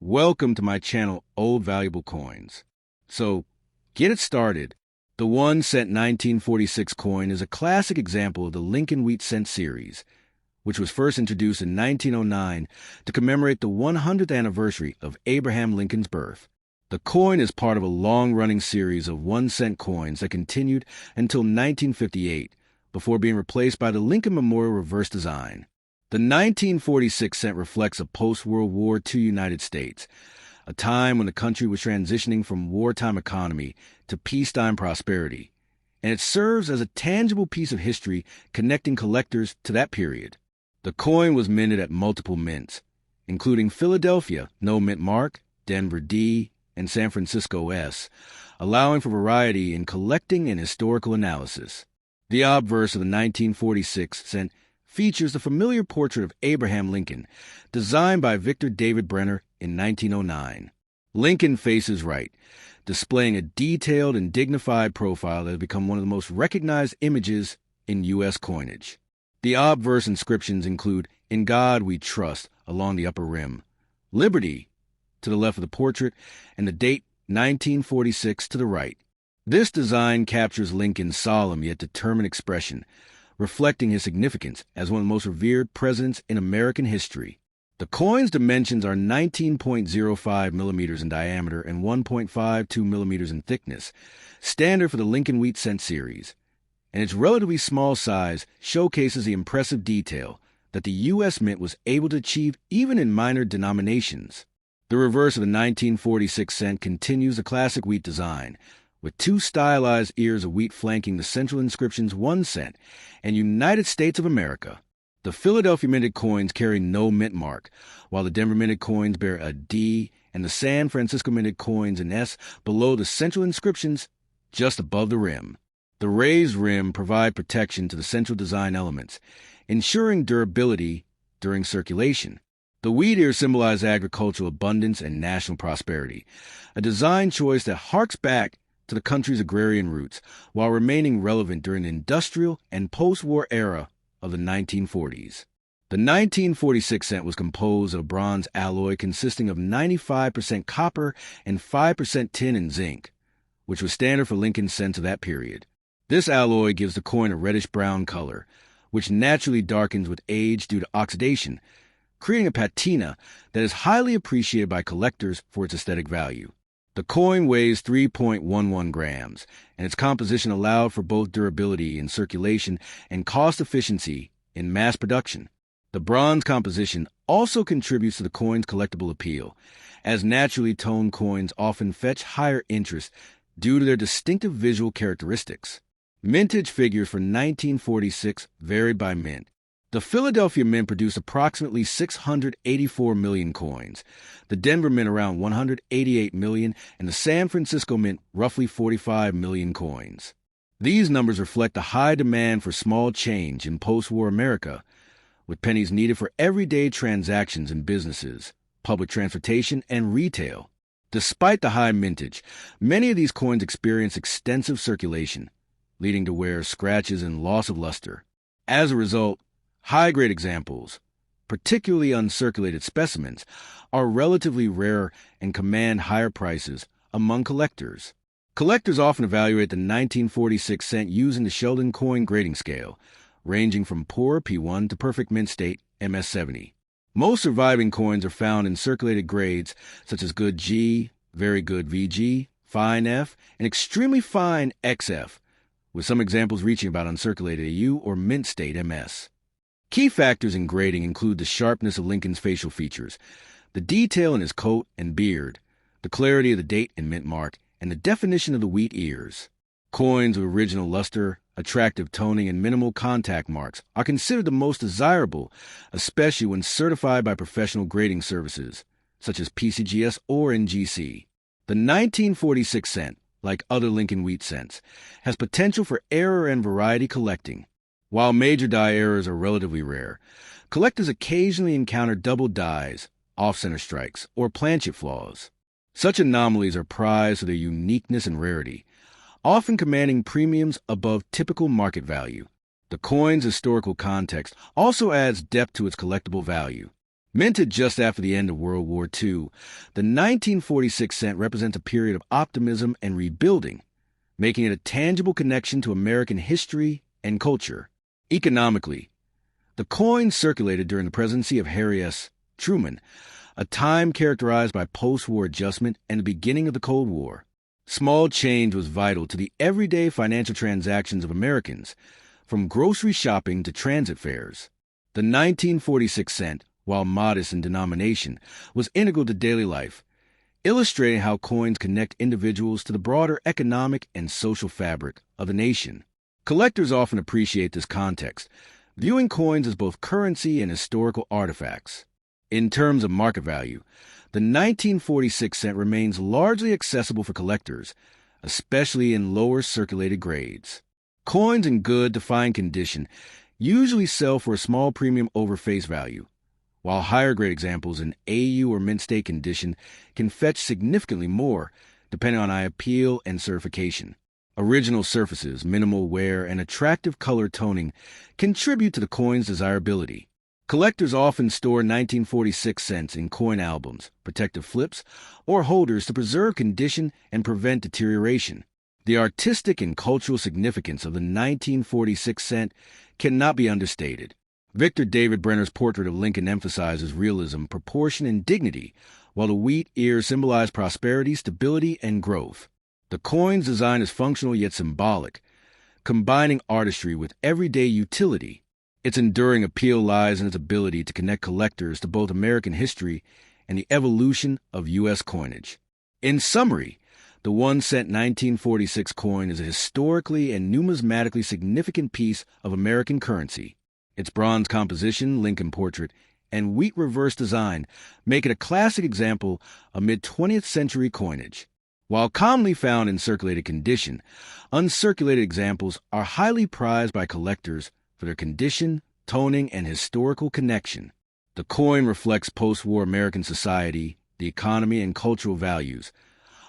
Welcome to my channel, Old Valuable Coins. So, get it started. The 1 cent 1946 coin is a classic example of the Lincoln Wheat Cent series, which was first introduced in 1909 to commemorate the 100th anniversary of Abraham Lincoln's birth. The coin is part of a long-running series of 1 cent coins that continued until 1958, before being replaced by the Lincoln Memorial reverse design. The 1946 cent reflects a post-World War II United States, a time when the country was transitioning from wartime economy to peacetime prosperity, and it serves as a tangible piece of history connecting collectors to that period. The coin was minted at multiple mints, including Philadelphia No Mint Mark, Denver D, and San Francisco S, allowing for variety in collecting and historical analysis. The obverse of the 1946 cent features the familiar portrait of Abraham Lincoln, designed by Victor David Brenner in 1909. Lincoln faces right, displaying a detailed and dignified profile that has become one of the most recognized images in U.S. coinage. The obverse inscriptions include "In God We Trust" along the upper rim, "Liberty" to the left of the portrait, and the date 1946 to the right. This design captures Lincoln's solemn yet determined expression, reflecting his significance as one of the most revered presidents in American history. The coin's dimensions are 19.05 millimeters in diameter and 1.52 millimeters in thickness, standard for the Lincoln Wheat Cent series, and its relatively small size showcases the impressive detail that the U.S. Mint was able to achieve even in minor denominations. The reverse of the 1946 cent continues the classic wheat design, with two stylized ears of wheat flanking the central inscriptions 1 cent and United States of America. The Philadelphia minted coins carry no mint mark, while the Denver minted coins bear a D and the San Francisco minted coins an S below the central inscriptions just above the rim. The raised rim provide protection to the central design elements, ensuring durability during circulation. The wheat ears symbolize agricultural abundance and national prosperity, a design choice that harks back to the country's agrarian roots, while remaining relevant during the industrial and post-war era of the 1940s. The 1946 cent was composed of a bronze alloy consisting of 95% copper and 5% tin and zinc, which was standard for Lincoln cents of that period. This alloy gives the coin a reddish-brown color, which naturally darkens with age due to oxidation, creating a patina that is highly appreciated by collectors for its aesthetic value. The coin weighs 3.11 grams, and its composition allowed for both durability in circulation and cost efficiency in mass production. The bronze composition also contributes to the coin's collectible appeal, as naturally toned coins often fetch higher interest due to their distinctive visual characteristics. Mintage figures for 1946 varied by mint. The Philadelphia Mint produced approximately 684 million coins, the Denver Mint around 188 million, and the San Francisco Mint roughly 45 million coins. These numbers reflect the high demand for small change in post-war America, with pennies needed for everyday transactions in businesses, public transportation, and retail. Despite the high mintage, many of these coins experience extensive circulation, leading to wear, scratches, and loss of luster. As a result, high-grade examples, particularly uncirculated specimens, are relatively rare and command higher prices among collectors. Collectors often evaluate the 1946 cent using the Sheldon coin grading scale, ranging from poor P1 to perfect mint state MS70. Most surviving coins are found in circulated grades such as good G, very good VG, fine F, and extremely fine XF, with some examples reaching about uncirculated AU or mint state MS. Key factors in grading include the sharpness of Lincoln's facial features, the detail in his coat and beard, the clarity of the date and mint mark, and the definition of the wheat ears. Coins with original luster, attractive toning, and minimal contact marks are considered the most desirable, especially when certified by professional grading services, such as PCGS or NGC. The 1946 cent, like other Lincoln Wheat Cents, has potential for error and variety collecting. While major die errors are relatively rare, collectors occasionally encounter double dies, off-center strikes, or planchet flaws. Such anomalies are prized for their uniqueness and rarity, often commanding premiums above typical market value. The coin's historical context also adds depth to its collectible value. Minted just after the end of World War II, the 1946 cent represents a period of optimism and rebuilding, making it a tangible connection to American history and culture. Economically, the coin circulated during the presidency of Harry S. Truman, a time characterized by post-war adjustment and the beginning of the Cold War. Small change was vital to the everyday financial transactions of Americans, from grocery shopping to transit fares. The 1946 cent, while modest in denomination, was integral to daily life, illustrating how coins connect individuals to the broader economic and social fabric of the nation. Collectors often appreciate this context, viewing coins as both currency and historical artifacts. In terms of market value, the 1946 cent remains largely accessible for collectors, especially in lower circulated grades. Coins in good to fine condition usually sell for a small premium over face value, while higher grade examples in AU or mint state condition can fetch significantly more, depending on eye appeal and certification. Original surfaces, minimal wear, and attractive color toning contribute to the coin's desirability. Collectors often store 1946 cents in coin albums, protective flips, or holders to preserve condition and prevent deterioration. The artistic and cultural significance of the 1946 cent cannot be understated. Victor David Brenner's portrait of Lincoln emphasizes realism, proportion, and dignity, while the wheat ears symbolize prosperity, stability, and growth. The coin's design is functional yet symbolic, combining artistry with everyday utility. Its enduring appeal lies in its ability to connect collectors to both American history and the evolution of U.S. coinage. In summary, the 1 cent 1946 coin is a historically and numismatically significant piece of American currency. Its bronze composition, Lincoln portrait, and wheat reverse design make it a classic example of mid-20th century coinage. While commonly found in circulated condition, uncirculated examples are highly prized by collectors for their condition, toning, and historical connection. The coin reflects post-war American society, the economy, and cultural values,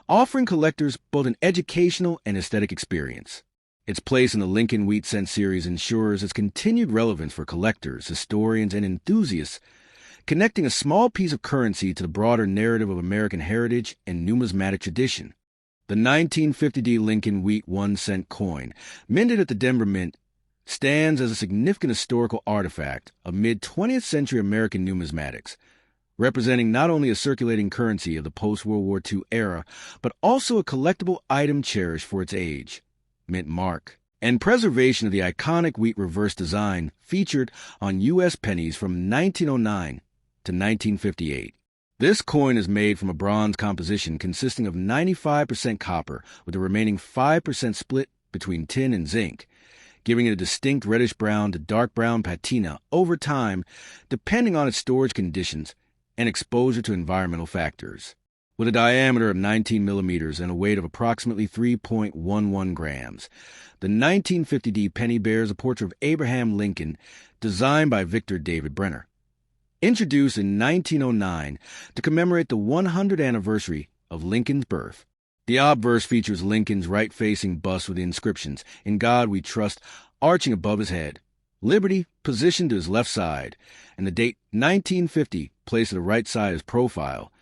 offering collectors both an educational and aesthetic experience. Its place in the Lincoln Wheat Cent series ensures its continued relevance for collectors, historians, and enthusiasts, connecting a small piece of currency to the broader narrative of American heritage and numismatic tradition. The 1950D Lincoln Wheat 1 cent coin, minted at the Denver Mint, stands as a significant historical artifact of mid-20th century American numismatics, representing not only a circulating currency of the post-World War II era, but also a collectible item cherished for its age, mint mark, and preservation of the iconic wheat reverse design featured on U.S. pennies from 1909 to 1958. This coin is made from a bronze composition consisting of 95% copper with the remaining 5% split between tin and zinc, giving it a distinct reddish-brown to dark brown patina over time, depending on its storage conditions and exposure to environmental factors. With a diameter of 19 millimeters and a weight of approximately 3.11 grams, the 1950D penny bears a portrait of Abraham Lincoln, designed by Victor David Brenner. Introduced in 1909 to commemorate the 100th anniversary of Lincoln's birth, the obverse features Lincoln's right-facing bust with the inscriptions, "In God We Trust," arching above his head, "Liberty" positioned to his left side, and the date 1950 placed at the right side of his profile,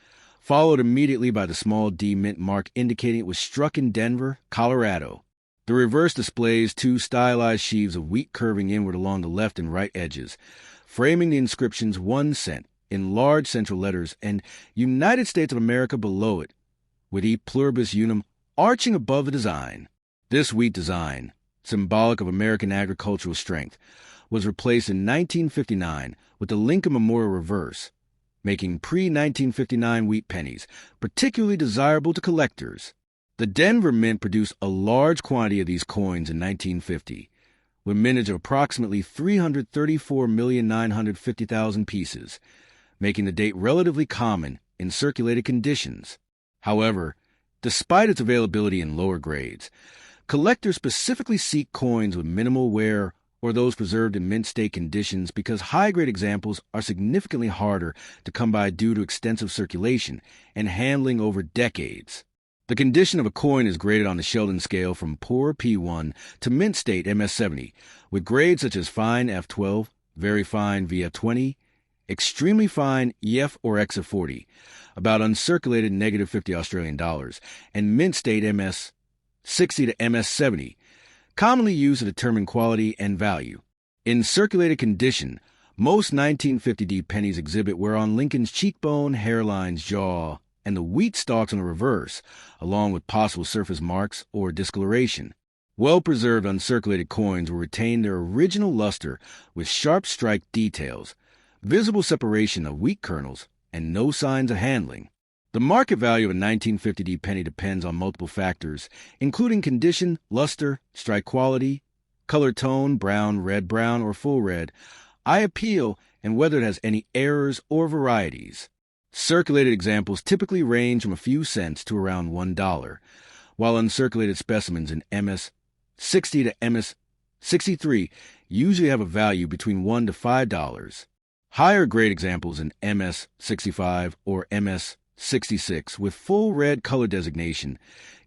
followed immediately by the small D mint mark indicating it was struck in Denver, Colorado. The reverse displays two stylized sheaves of wheat curving inward along the left and right edges, framing the inscriptions 1 cent in large central letters and United States of America below it, with E pluribus unum arching above the design. This wheat design, symbolic of American agricultural strength, was replaced in 1959 with the Lincoln Memorial reverse, making pre-1959 wheat pennies particularly desirable to collectors. The Denver Mint produced a large quantity of these coins in 1950, with mintage of approximately 334,950,000 pieces, making the date relatively common in circulated conditions. However, despite its availability in lower grades, collectors specifically seek coins with minimal wear or those preserved in mint state conditions because high-grade examples are significantly harder to come by due to extensive circulation and handling over decades. The condition of a coin is graded on the Sheldon scale from poor P1 to mint state MS70, with grades such as fine F12, very fine VF20, extremely fine EF or XF40, about uncirculated negative 50 Australian dollars, and mint state MS 60 to MS 70, commonly used to determine quality and value. In circulated condition, most 1950D pennies exhibit wear on Lincoln's cheekbone, hairlines, jaw, and the wheat stalks on the reverse, along with possible surface marks or discoloration. Well-preserved uncirculated coins will retain their original luster with sharp strike details, visible separation of wheat kernels, and no signs of handling. The market value of a 1950D penny depends on multiple factors, including condition, luster, strike quality, color tone, brown, or full red, eye appeal, and whether it has any errors or varieties. Circulated examples typically range from a few cents to around $1, while uncirculated specimens in MS 60 to MS 63 usually have a value between $1 to $5. Higher grade examples in MS 65 or MS 66 with full red color designation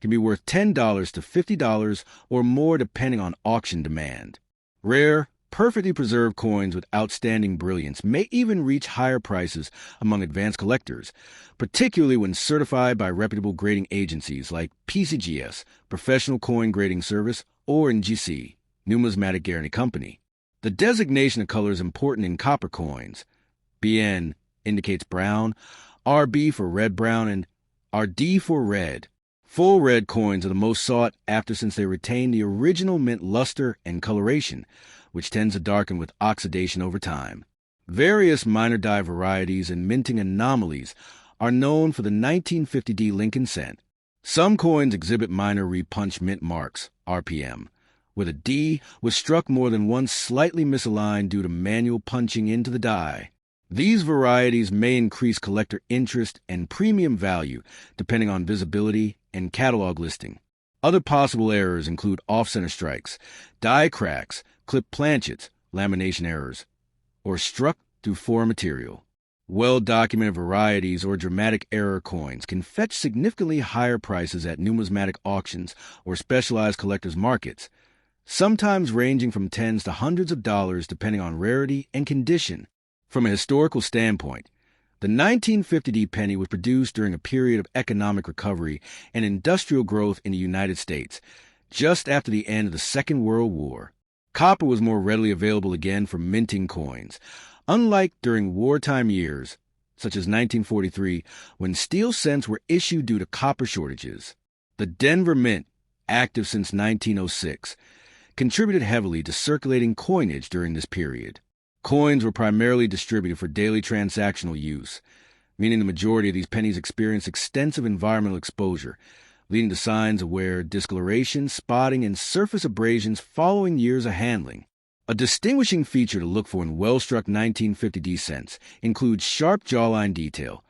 can be worth $10 to $50 or more depending on auction demand. Rare, perfectly preserved coins with outstanding brilliance may even reach higher prices among advanced collectors, particularly when certified by reputable grading agencies like PCGS, Professional Coin Grading Service, or NGC, Numismatic Guarantee Company. The designation of color is important in copper coins. BN indicates brown, RB for red-brown, and RD for red. Full red coins are the most sought after since they retain the original mint luster and coloration, which tends to darken with oxidation over time. Various minor die varieties and minting anomalies are known for the 1950D Lincoln cent. Some coins exhibit minor repunch mint marks, RPM, where the D was struck more than once slightly misaligned due to manual punching into the die. These varieties may increase collector interest and premium value depending on visibility and catalog listing. Other possible errors include off-center strikes, die cracks, clip planchets, lamination errors, or struck through foreign material. Well-documented varieties or dramatic error coins can fetch significantly higher prices at numismatic auctions or specialized collectors' markets, sometimes ranging from tens to hundreds of dollars depending on rarity and condition. From a historical standpoint, the 1950D penny was produced during a period of economic recovery and industrial growth in the United States, just after the end of the Second World War. Copper was more readily available again for minting coins, unlike during wartime years, such as 1943, when steel cents were issued due to copper shortages. The Denver Mint, active since 1906, contributed heavily to circulating coinage during this period. Coins were primarily distributed for daily transactional use, meaning the majority of these pennies experienced extensive environmental exposure, leading to signs of wear, discoloration, spotting, and surface abrasions following years of handling. A distinguishing feature to look for in well-struck 1950D cents includes sharp jawline detail,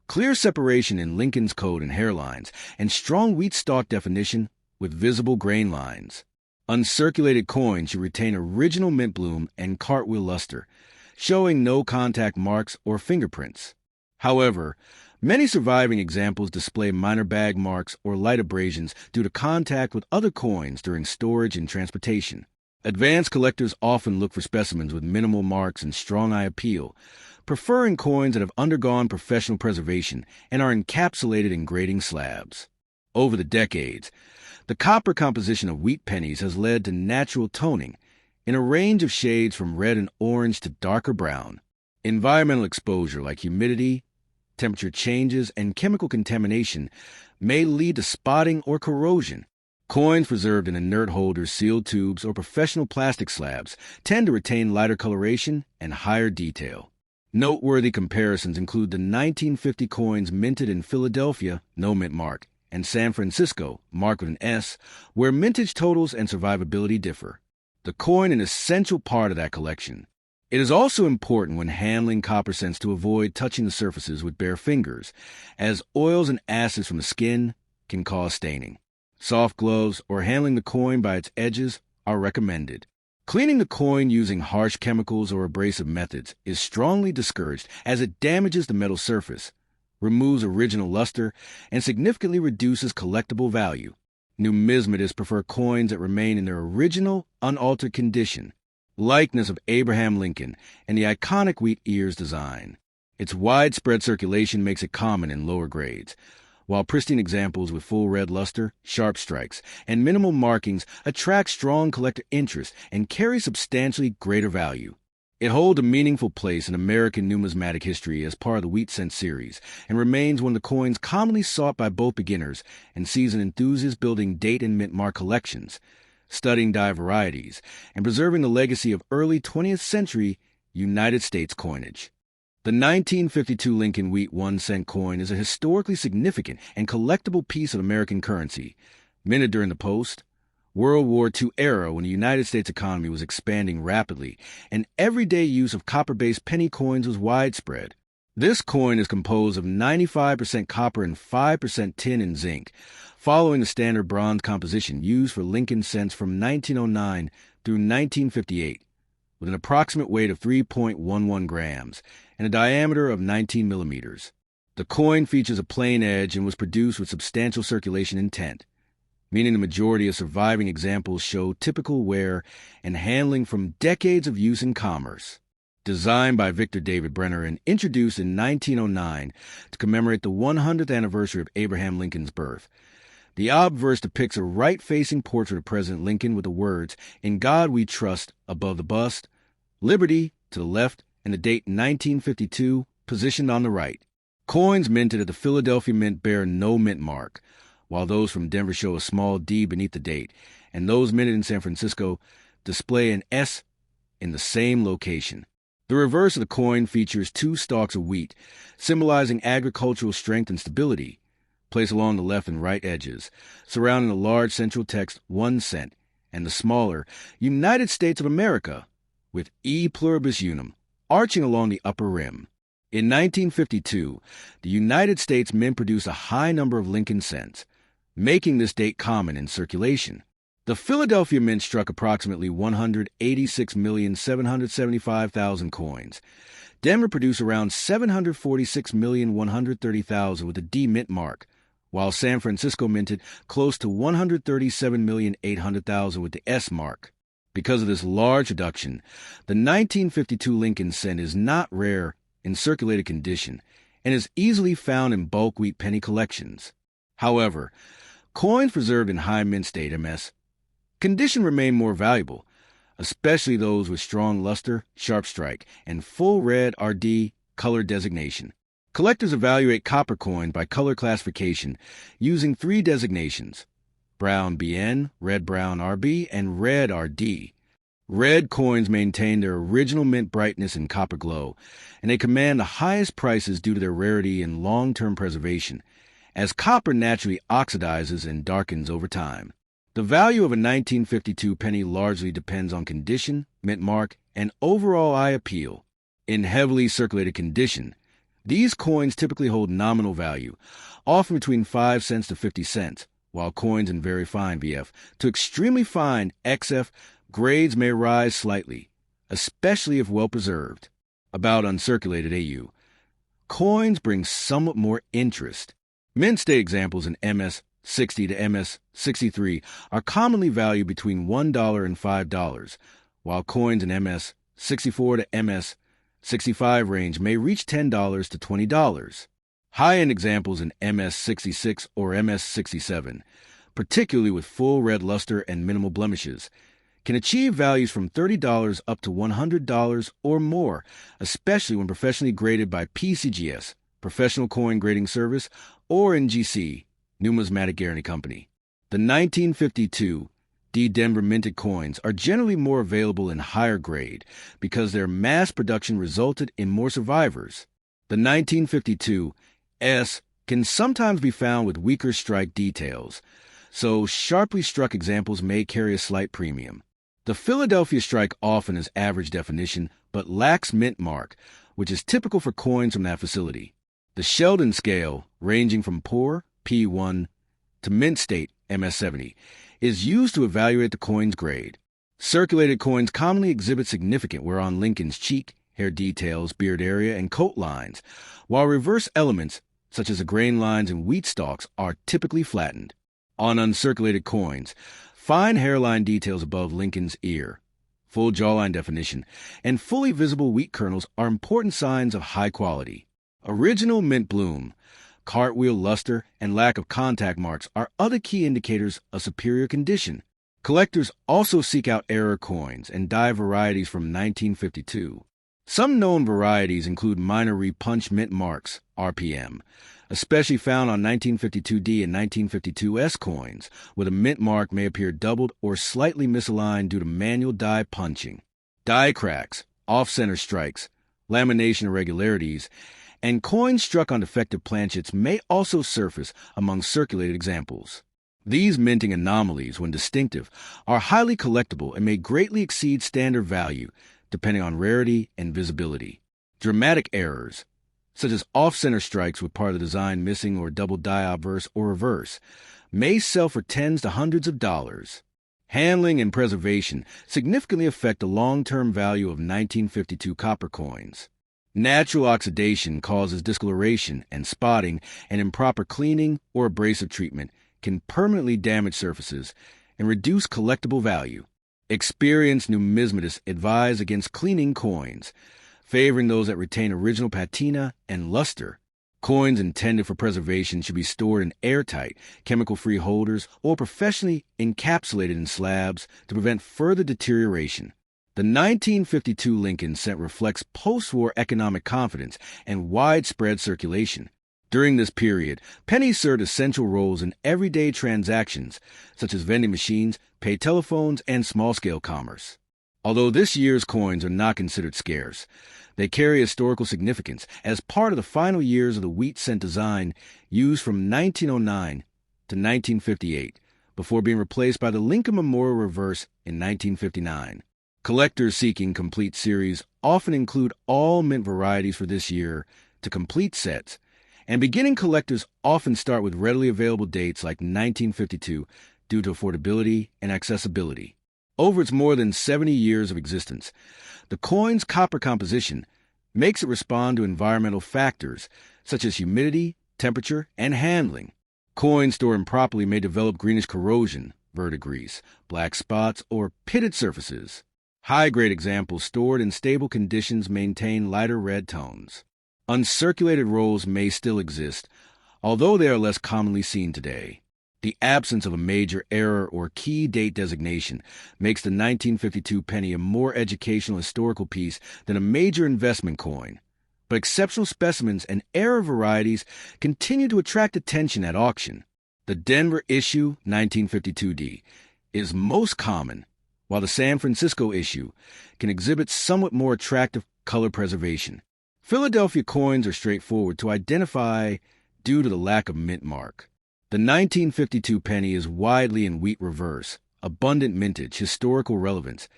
clear separation in Lincoln's coat and hairlines, and strong wheat stalk definition with visible grain lines. Uncirculated coins should retain original mint bloom and cartwheel luster, showing no contact marks or fingerprints. However, many surviving examples display minor bag marks or light abrasions due to contact with other coins during storage and transportation. Advanced collectors often look for specimens with minimal marks and strong eye appeal, preferring coins that have undergone professional preservation and are encapsulated in grading slabs. Over the decades, the copper composition of wheat pennies has led to natural toning in a range of shades from red and orange to darker brown. Environmental exposure like humidity, temperature changes, and chemical contamination may lead to spotting or corrosion. Coins preserved in inert holders, sealed tubes, or professional plastic slabs tend to retain lighter coloration and higher detail. Noteworthy comparisons include the 1950 coins minted in Philadelphia, no mint mark, and San Francisco, marked with an S, where mintage totals and survivability differ. The coin an essential part of that collection. It is also important when handling copper cents to avoid touching the surfaces with bare fingers, as oils and acids from the skin can cause staining. Soft gloves or handling the coin by its edges are recommended. Cleaning the coin using harsh chemicals or abrasive methods is strongly discouraged as it damages the metal surface, removes original luster, and significantly reduces collectible value. Numismatists prefer coins that remain in their original, unaltered condition. likeness of Abraham Lincoln, and the iconic wheat ears design. Its widespread circulation makes it common in lower grades, while pristine examples with full red luster, sharp strikes, and minimal markings attract strong collector interest and carry substantially greater value. It holds a meaningful place in American numismatic history as part of the wheat cent series and remains one of the coins commonly sought by both beginners and seasoned enthusiasts building date and mint mark collections, studying die varieties, and preserving the legacy of early 20th century United States coinage. The 1952 Lincoln Wheat 1-cent coin is a historically significant and collectible piece of American currency, minted during the post-World War II era when the United States economy was expanding rapidly and everyday use of copper-based penny coins was widespread. This coin is composed of 95% copper and 5% tin and zinc, following the standard bronze composition used for Lincoln cents from 1909 through 1958. With an approximate weight of 3.11 grams and a diameter of 19 millimeters. The coin features a plain edge and was produced with substantial circulation intent, meaning the majority of surviving examples show typical wear and handling from decades of use in commerce. Designed by Victor David Brenner and introduced in 1909 to commemorate the 100th anniversary of Abraham Lincoln's birth, the obverse depicts a right-facing portrait of President Lincoln with the words, "In God We Trust," above the bust, "Liberty" to the left, and the date 1952 positioned on the right. Coins minted at the Philadelphia Mint bear no mint mark, while those from Denver show a small D beneath the date, and those minted in San Francisco display an S in the same location. The reverse of the coin features two stalks of wheat, symbolizing agricultural strength and stability, placed along the left and right edges, surrounding the large central text 1 cent, and the smaller United States of America, with E pluribus unum, arching along the upper rim. In 1952, the United States Mint produced a high number of Lincoln cents, making this date common in circulation. The Philadelphia Mint struck approximately 186,775,000 coins. Denver produced around 746,130,000 with the D mint mark, while San Francisco minted close to 137,800,000 with the S mark. Because of this large reduction, the 1952 Lincoln cent is not rare in circulated condition and is easily found in bulk wheat penny collections. However, coins preserved in high mint state MS condition remain more valuable, especially those with strong luster, sharp strike, and full red RD color designation. Collectors evaluate copper coins by color classification using 3 designations: brown BN, red-brown RB, and red RD. Red coins maintain their original mint brightness and copper glow, and they command the highest prices due to their rarity and long-term preservation, as copper naturally oxidizes and darkens over time. The value of a 1952 penny largely depends on condition, mint mark, and overall eye appeal. In heavily circulated condition, these coins typically hold nominal value, often between 5 cents to 50 cents, while coins in very fine VF to extremely fine XF grades may rise slightly, especially if well preserved. About uncirculated AU, coins bring somewhat more interest. Mint state examples in MS 60 to MS 63 are commonly valued between $1 and $5, while coins in MS 64 to MS 65 range may reach $10 to $20. High-end examples in MS 66 or MS 67, particularly with full red luster and minimal blemishes, can achieve values from $30 up to $100 or more, especially when professionally graded by PCGS, Professional Coin Grading Service, or NGC, Numismatic Guarantee Company. The 1952 D Denver minted coins are generally more available in higher grade because their mass production resulted in more survivors. The 1952 S can sometimes be found with weaker strike details, so sharply struck examples may carry a slight premium. The Philadelphia strike often is average definition but lacks mint mark, which is typical for coins from that facility. The Sheldon scale, ranging from poor P1 to mint state MS70, is used to evaluate the coin's grade. Circulated coins commonly exhibit significant wear on Lincoln's cheek, hair details, beard area, and coat lines, while reverse elements, such as the grain lines and wheat stalks, are typically flattened. On uncirculated coins, fine hairline details above Lincoln's ear, full jawline definition, and fully visible wheat kernels are important signs of high quality. Original mint bloom, cartwheel luster, and lack of contact marks are other key indicators of superior condition. Collectors also seek out error coins and die varieties from 1952. Some known varieties include minor repunch mint marks, RPM, especially found on 1952D and 1952S coins, where the mint mark may appear doubled or slightly misaligned due to manual die punching. Die cracks, off-center strikes, lamination irregularities, and coins struck on defective planchets may also surface among circulated examples. These minting anomalies, when distinctive, are highly collectible and may greatly exceed standard value, depending on rarity and visibility. Dramatic errors, such as off-center strikes with part of the design missing or double die obverse or reverse, may sell for tens to hundreds of dollars. Handling and preservation significantly affect the long-term value of 1952 copper coins. Natural oxidation causes discoloration and spotting, and improper cleaning or abrasive treatment can permanently damage surfaces and reduce collectible value. Experienced numismatists advise against cleaning coins, favoring those that retain original patina and luster. Coins intended for preservation should be stored in airtight, chemical-free holders or professionally encapsulated in slabs to prevent further deterioration. The 1952 Lincoln cent reflects post-war economic confidence and widespread circulation. During this period, pennies served essential roles in everyday transactions, such as vending machines, pay telephones, and small-scale commerce. Although this year's coins are not considered scarce, they carry historical significance as part of the final years of the wheat cent design used from 1909 to 1958, before being replaced by the Lincoln Memorial Reverse in 1959. Collectors seeking complete series often include all mint varieties for this year to complete sets, and beginning collectors often start with readily available dates like 1952 due to affordability and accessibility. Over its more than 70 years of existence, the coin's copper composition makes it respond to environmental factors such as humidity, temperature, and handling. Coins stored improperly may develop greenish corrosion, verdigris, black spots, or pitted surfaces. High-grade examples stored in stable conditions maintain lighter red tones. Uncirculated rolls may still exist, although they are less commonly seen today. The absence of a major error or key date designation makes the 1952 penny a more educational historical piece than a major investment coin. But exceptional specimens and error varieties continue to attract attention at auction. The Denver issue 1952D is most common, while the San Francisco issue can exhibit somewhat more attractive color preservation. Philadelphia coins are straightforward to identify due to the lack of mint mark. The 1952 penny is widely in wheat reverse, abundant mintage, historical relevance,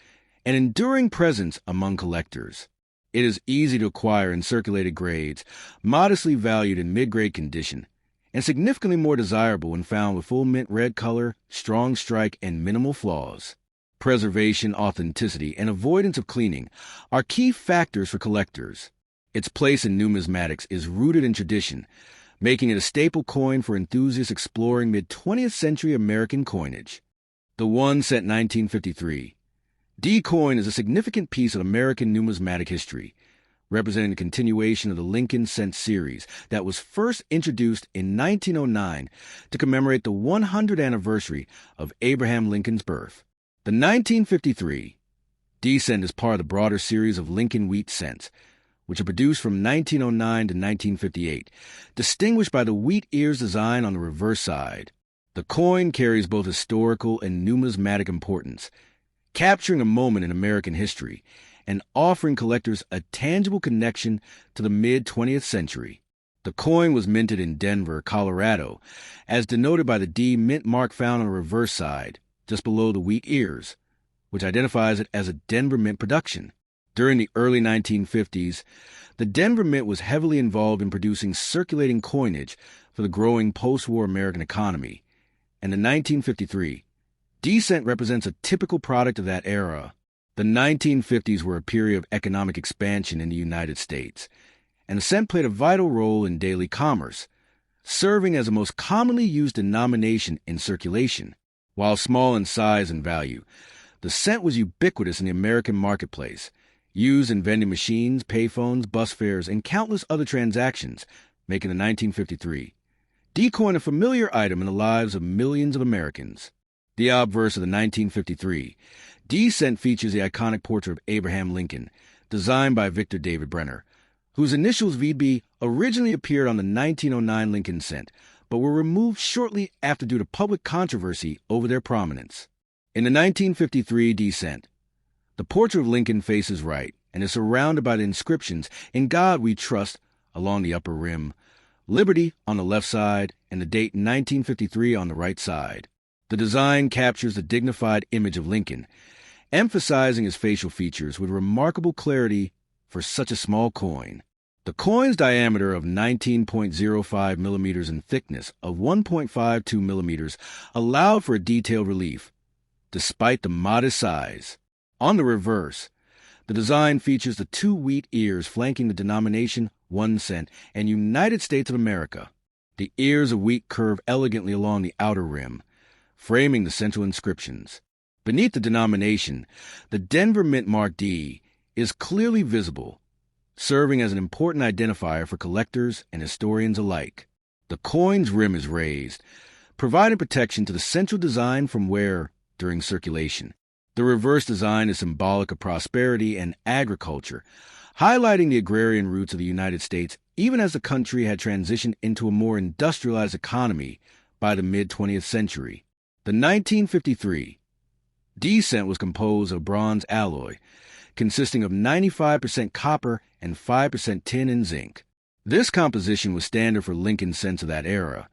and enduring presence among collectors. It is easy to acquire in circulated grades, modestly valued in mid-grade condition, and significantly more desirable when found with full mint red color, strong strike, and minimal flaws. Preservation, authenticity, and avoidance of cleaning are key factors for collectors. Its place in numismatics is rooted in tradition, making it a staple coin for enthusiasts exploring mid-20th century American coinage. The 1 cent 1953 D coin is a significant piece of American numismatic history, representing the continuation of the Lincoln cent series that was first introduced in 1909 to commemorate the 100th anniversary of Abraham Lincoln's birth. The 1953 D cent is part of the broader series of Lincoln wheat cents, which are produced from 1909 to 1958, distinguished by the wheat ears design on the reverse side. The coin carries both historical and numismatic importance, capturing a moment in American history and offering collectors a tangible connection to the mid-20th century. The coin was minted in Denver, Colorado, as denoted by the D mint mark found on the reverse side, just below the wheat ears, which identifies it as a Denver mint production. During the early 1950s, the Denver Mint was heavily involved in producing circulating coinage for the growing post-war American economy, and the 1953 D-cent represents a typical product of that era. The 1950s were a period of economic expansion in the United States, and the cent played a vital role in daily commerce, serving as the most commonly used denomination in circulation. While small in size and value, The cent was ubiquitous in the American marketplace, used in vending machines, payphones, bus fares, and countless other transactions, making the 1953 D-coin a familiar item in the lives of millions of Americans. The obverse of the 1953 D-cent features the iconic portrait of Abraham Lincoln, designed by Victor David Brenner, whose initials VB originally appeared on the 1909 Lincoln cent, but were removed shortly after due to public controversy over their prominence. In the 1953 D-cent, the portrait of Lincoln faces right and is surrounded by the inscriptions, "In God We Trust," along the upper rim, "Liberty" on the left side, and the date 1953 on the right side. The design captures the dignified image of Lincoln, emphasizing his facial features with remarkable clarity for such a small coin. The coin's diameter of 19.05 millimeters and thickness of 1.52 millimeters allowed for a detailed relief, despite the modest size. On the reverse, the design features the two wheat ears flanking the denomination 1 cent and United States of America. The ears of wheat curve elegantly along the outer rim, framing the central inscriptions. Beneath the denomination, the Denver Mint Mark D is clearly visible, serving as an important identifier for collectors and historians alike. The coin's rim is raised, providing protection to the central design from wear during circulation. The reverse design is symbolic of prosperity and agriculture, highlighting the agrarian roots of the United States even as the country had transitioned into a more industrialized economy by the mid-20th century. The 1953 D-cent was composed of bronze alloy, consisting of 95% copper and 5% tin and zinc. This composition was standard for Lincoln cents of that era,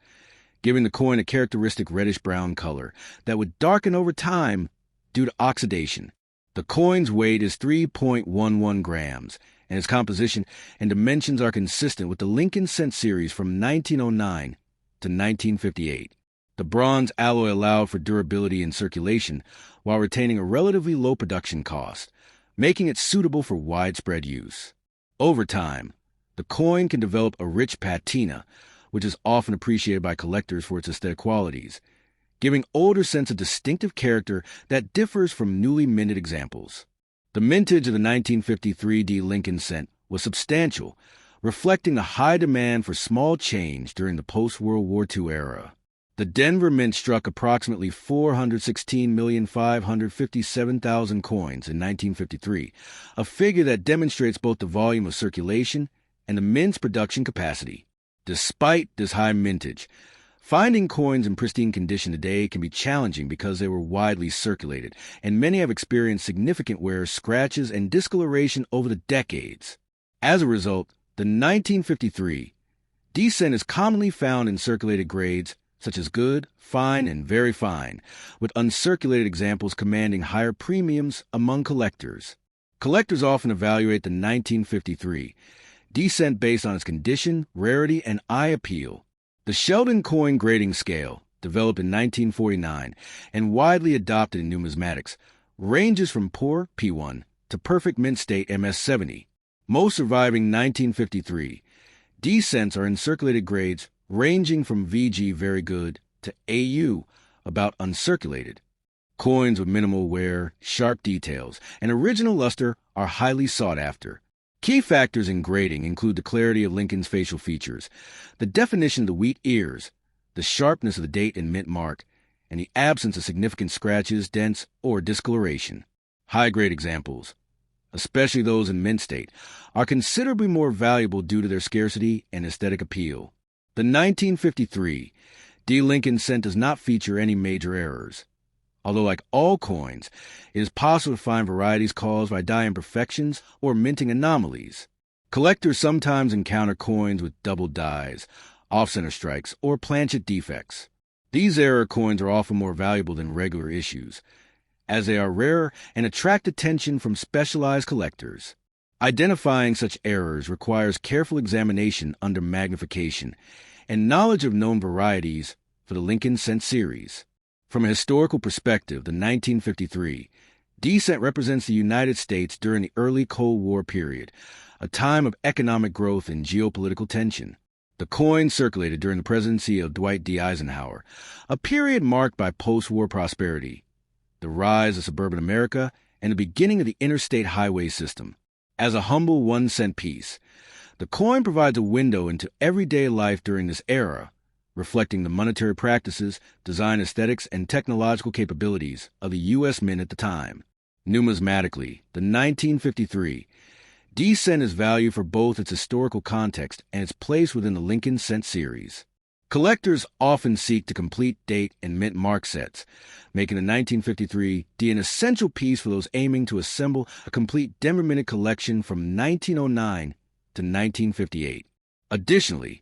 giving the coin a characteristic reddish-brown color that would darken over time due to oxidation. The coin's weight is 3.11 grams, and its composition and dimensions are consistent with the Lincoln cent series from 1909 to 1958. The bronze alloy allowed for durability in circulation while retaining a relatively low production cost, making it suitable for widespread use. Over time, the coin can develop a rich patina, which is often appreciated by collectors for its aesthetic qualities, giving older cents a distinctive character that differs from newly minted examples. The mintage of the 1953 D Lincoln cent was substantial, reflecting the high demand for small change during the post-World War II era. The Denver Mint struck approximately 416,557,000 coins in 1953, a figure that demonstrates both the volume of circulation and the mint's production capacity. Despite this high mintage, finding coins in pristine condition today can be challenging because they were widely circulated, and many have experienced significant wear, scratches, and discoloration over the decades. As a result, the 1953 D-cent is commonly found in circulated grades such as good, fine, and very fine, with uncirculated examples commanding higher premiums among collectors. Collectors often evaluate the 1953 D-cent based on its condition, rarity, and eye appeal. The Sheldon coin grading scale, developed in 1949 and widely adopted in numismatics, ranges from poor P1 to perfect mint state MS70. Most surviving 1953 D-cents are in circulated grades ranging from VG very good to AU about uncirculated. Coins with minimal wear, sharp details, and original luster are highly sought after. Key factors in grading include the clarity of Lincoln's facial features, the definition of the wheat ears, the sharpness of the date and mint mark, and the absence of significant scratches, dents, or discoloration. High-grade examples, especially those in mint state, are considerably more valuable due to their scarcity and aesthetic appeal. The 1953 D. Lincoln cent does not feature any major errors. Although, like all coins, it is possible to find varieties caused by die imperfections or minting anomalies. Collectors sometimes encounter coins with double dies, off-center strikes, or planchet defects. These error coins are often more valuable than regular issues, as they are rarer and attract attention from specialized collectors. Identifying such errors requires careful examination under magnification and knowledge of known varieties for the Lincoln cent series. From a historical perspective, the 1953 D-cent represents the United States during the early Cold War period, a time of economic growth and geopolitical tension. The coin circulated during the presidency of Dwight D. Eisenhower, a period marked by post-war prosperity. the rise of suburban America, and the beginning of the interstate highway system. As a humble 1-cent piece, the coin provides a window into everyday life during this era, reflecting the monetary practices, design aesthetics, and technological capabilities of the U.S. Mint at the time. Numismatically, the 1953 D-cent is valued for both its historical context and its place within the Lincoln cent series. Collectors often seek to complete date and mint mark sets, making the 1953 D an essential piece for those aiming to assemble a complete Denver-minted collection from 1909 to 1958. Additionally,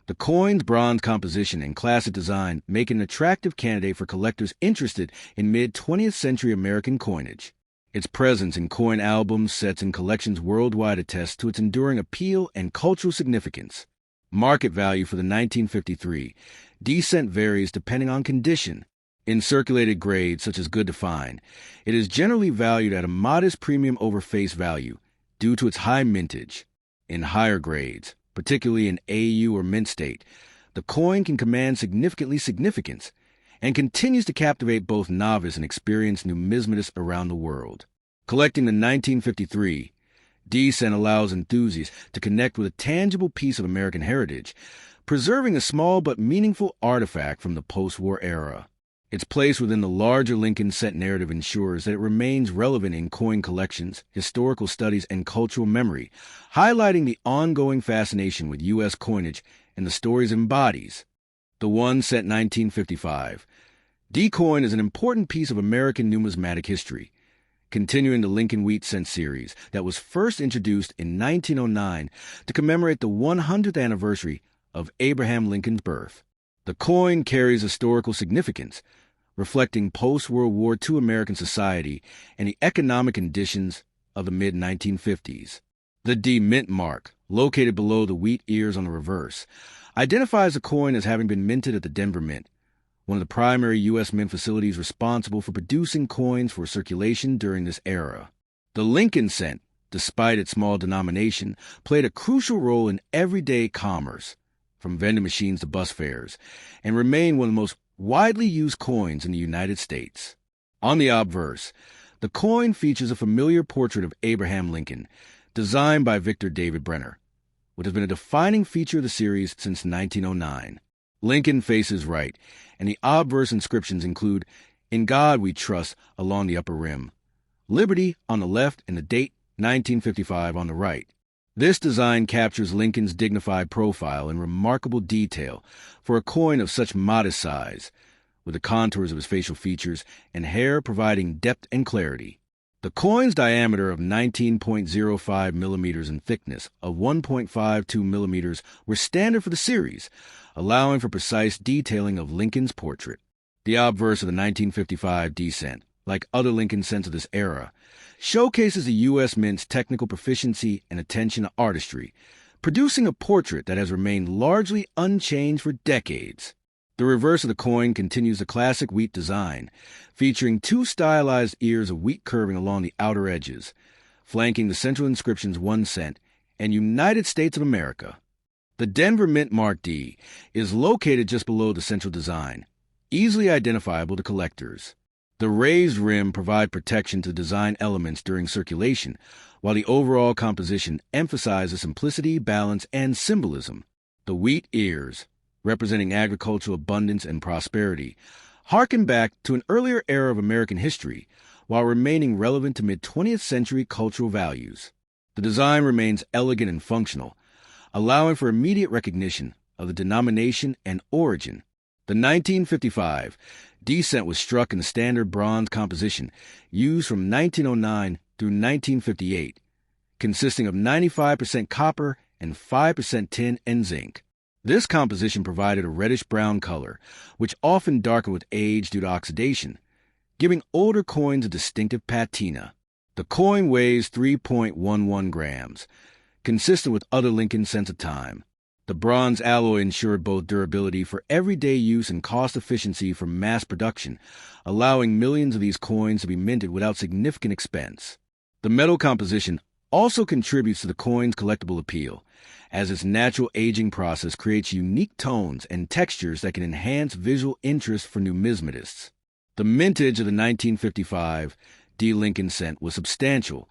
the coin's bronze composition and classic design make it an attractive candidate for collectors interested in mid-20th century American coinage. Its presence in coin albums, sets, and collections worldwide attests to its enduring appeal and cultural significance. Market value for the 1953 D-cent varies depending on condition. In circulated grades such as good to fine, it is generally valued at a modest premium over face value due to its high mintage. In higher grades, particularly in AU or mint state, the coin can command significance and continues to captivate both novice and experienced numismatists around the world. Collecting the 1953 D-cent allows enthusiasts to connect with a tangible piece of American heritage, preserving a small but meaningful artifact from the post-war era. Its place within the larger Lincoln cent narrative ensures that it remains relevant in coin collections, historical studies, and cultural memory, highlighting the ongoing fascination with U.S. coinage and the stories it embodies. The 1-cent 1955 D-coin is an important piece of American numismatic history, continuing the Lincoln Wheat Cent series that was first introduced in 1909 to commemorate the 100th anniversary of Abraham Lincoln's birth. The coin carries historical significance, reflecting post-World War II American society and the economic conditions of the mid-1950s. The D mint mark, located below the wheat ears on the reverse, identifies the coin as having been minted at the Denver Mint, one of the primary U.S. mint facilities responsible for producing coins for circulation during this era. The Lincoln cent, despite its small denomination, played a crucial role in everyday commerce, from vending machines to bus fares, and remained one of the most widely used coins in the United States. On the obverse, the coin features a familiar portrait of Abraham Lincoln, designed by Victor David Brenner, which has been a defining feature of the series since 1909. Lincoln faces right, and the obverse inscriptions include, "In God We Trust" along the upper rim, "Liberty" on the left, and the date 1955 on the right. This design captures Lincoln's dignified profile in remarkable detail for a coin of such modest size, with the contours of his facial features and hair providing depth and clarity. The coin's diameter of 19.05 millimeters and thickness of 1.52 millimeters were standard for the series, allowing for precise detailing of Lincoln's portrait. The obverse of the 1955 D-cent, like other Lincoln cents of this era, showcases the U.S. Mint's technical proficiency and attention to artistry, producing a portrait that has remained largely unchanged for decades. The reverse of the coin continues the classic wheat design, featuring two stylized ears of wheat curving along the outer edges, flanking the central inscriptions 1 cent and United States of America. The Denver Mint Mark D is located just below the central design, easily identifiable to collectors. The raised rim provides protection to design elements during circulation, while the overall composition emphasizes simplicity, balance, and symbolism. The wheat ears, representing agricultural abundance and prosperity, harken back to an earlier era of American history while remaining relevant to mid-20th century cultural values. The design remains elegant and functional, allowing for immediate recognition of the denomination and origin. The 1955 D-cent was struck in the standard bronze composition used from 1909 through 1958, consisting of 95% copper and 5% tin and zinc. This composition provided a reddish-brown color, which often darkened with age due to oxidation, giving older coins a distinctive patina. The coin weighs 3.11 grams, consistent with other Lincoln cents of time. The bronze alloy ensured both durability for everyday use and cost efficiency for mass production, allowing millions of these coins to be minted without significant expense. The metal composition also contributes to the coin's collectible appeal, as its natural aging process creates unique tones and textures that can enhance visual interest for numismatists. The mintage of the 1955 D. Lincoln cent was substantial,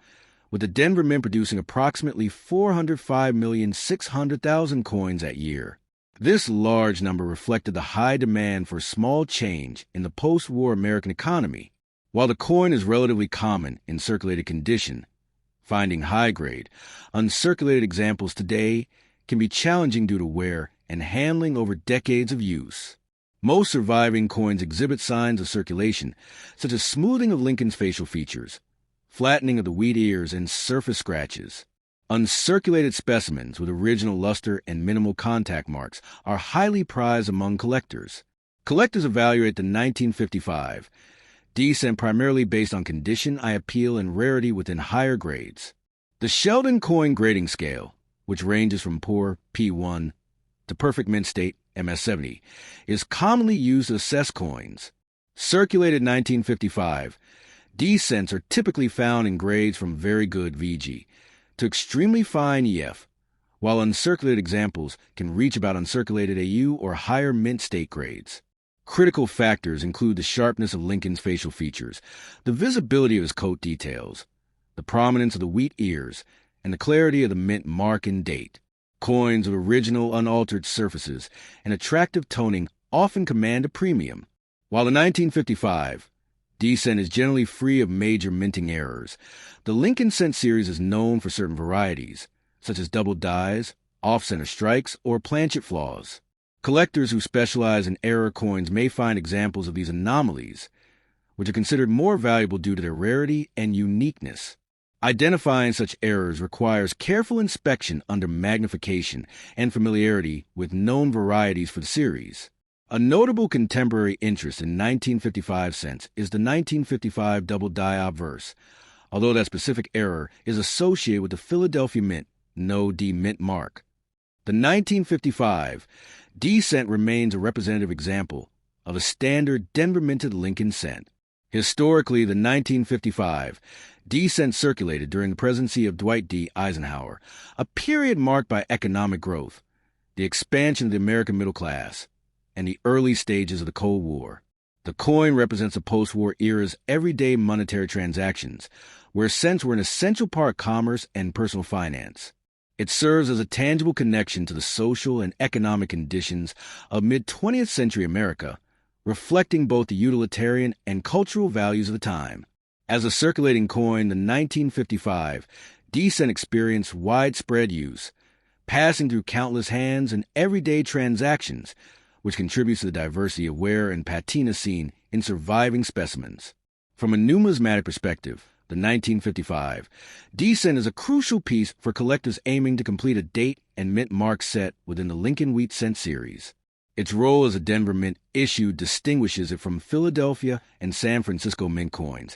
with the Denver Mint producing approximately 405,600,000 coins that year. This large number reflected the high demand for small change in the post-war American economy. While the coin is relatively common in circulated condition, finding high-grade, uncirculated examples today can be challenging due to wear and handling over decades of use. Most surviving coins exhibit signs of circulation, such as smoothing of Lincoln's facial features, flattening of the wheat ears, and surface scratches. Uncirculated specimens with original luster and minimal contact marks are highly prized among collectors. Collectors evaluate the 1955 D cent primarily based on condition, eye appeal, and rarity within higher grades. The Sheldon Coin Grading Scale, which ranges from poor P1 to perfect mint state MS-70, is commonly used to assess coins. Circulated 1955 D cents are typically found in grades from very good VG to extremely fine EF, while uncirculated examples can reach about uncirculated AU or higher mint state grades. Critical factors include the sharpness of Lincoln's facial features, the visibility of his coat details, the prominence of the wheat ears, and the clarity of the mint mark and date. Coins of original, unaltered surfaces and attractive toning often command a premium. While the 1955 D cent is generally free of major minting errors, the Lincoln cent series is known for certain varieties, such as double dies, off-center strikes, or planchet flaws. Collectors who specialize in error coins may find examples of these anomalies, which are considered more valuable due to their rarity and uniqueness. Identifying such errors requires careful inspection under magnification and familiarity with known varieties for the series. A notable contemporary interest in 1955 cents is the 1955 double die obverse, although that specific error is associated with the Philadelphia Mint no D mint mark. The 1955 D cent remains a representative example of a standard Denver minted Lincoln cent. Historically, the 1955 D cent circulated during the presidency of Dwight D. Eisenhower, a period marked by economic growth, the expansion of the American middle class, and the early stages of the Cold War. The coin represents a post-war era's everyday monetary transactions, where cents were an essential part of commerce and personal finance. It serves as a tangible connection to the social and economic conditions of mid-20th century America, reflecting both the utilitarian and cultural values of the time. As a circulating coin, the 1955 D cent experienced widespread use, passing through countless hands and everyday transactions, which contributes to the diversity of wear and patina seen in surviving specimens. From a numismatic perspective, the 1955 D cent is a crucial piece for collectors aiming to complete a date and mint mark set within the Lincoln Wheat Cent series. Its role as a Denver Mint issue distinguishes it from Philadelphia and San Francisco Mint coins,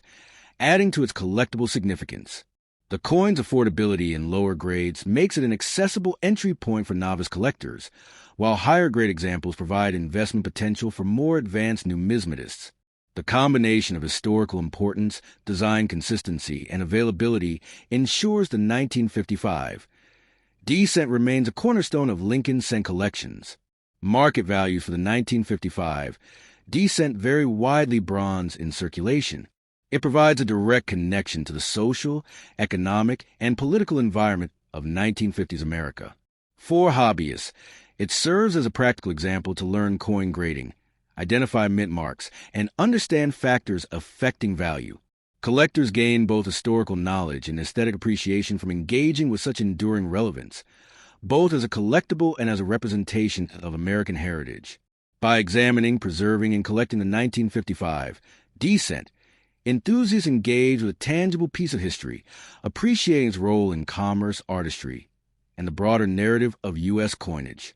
adding to its collectible significance. The coin's affordability in lower grades makes it an accessible entry point for novice collectors, while higher grade examples provide investment potential for more advanced numismatists. The combination of historical importance, design consistency, and availability ensures the 1955 D cent remains a cornerstone of Lincoln cent collections. Market values for the 1955 D cent vary widely bronze in circulation. It provides a direct connection to the social, economic, and political environment of 1950s America. For hobbyists, it serves as a practical example to learn coin grading, identify mint marks, and understand factors affecting value. Collectors gain both historical knowledge and aesthetic appreciation from engaging with such enduring relevance, both as a collectible and as a representation of American heritage. By examining, preserving, and collecting the 1955 D cent, enthusiasts engage with a tangible piece of history, appreciating its role in commerce, artistry, and the broader narrative of U.S. coinage.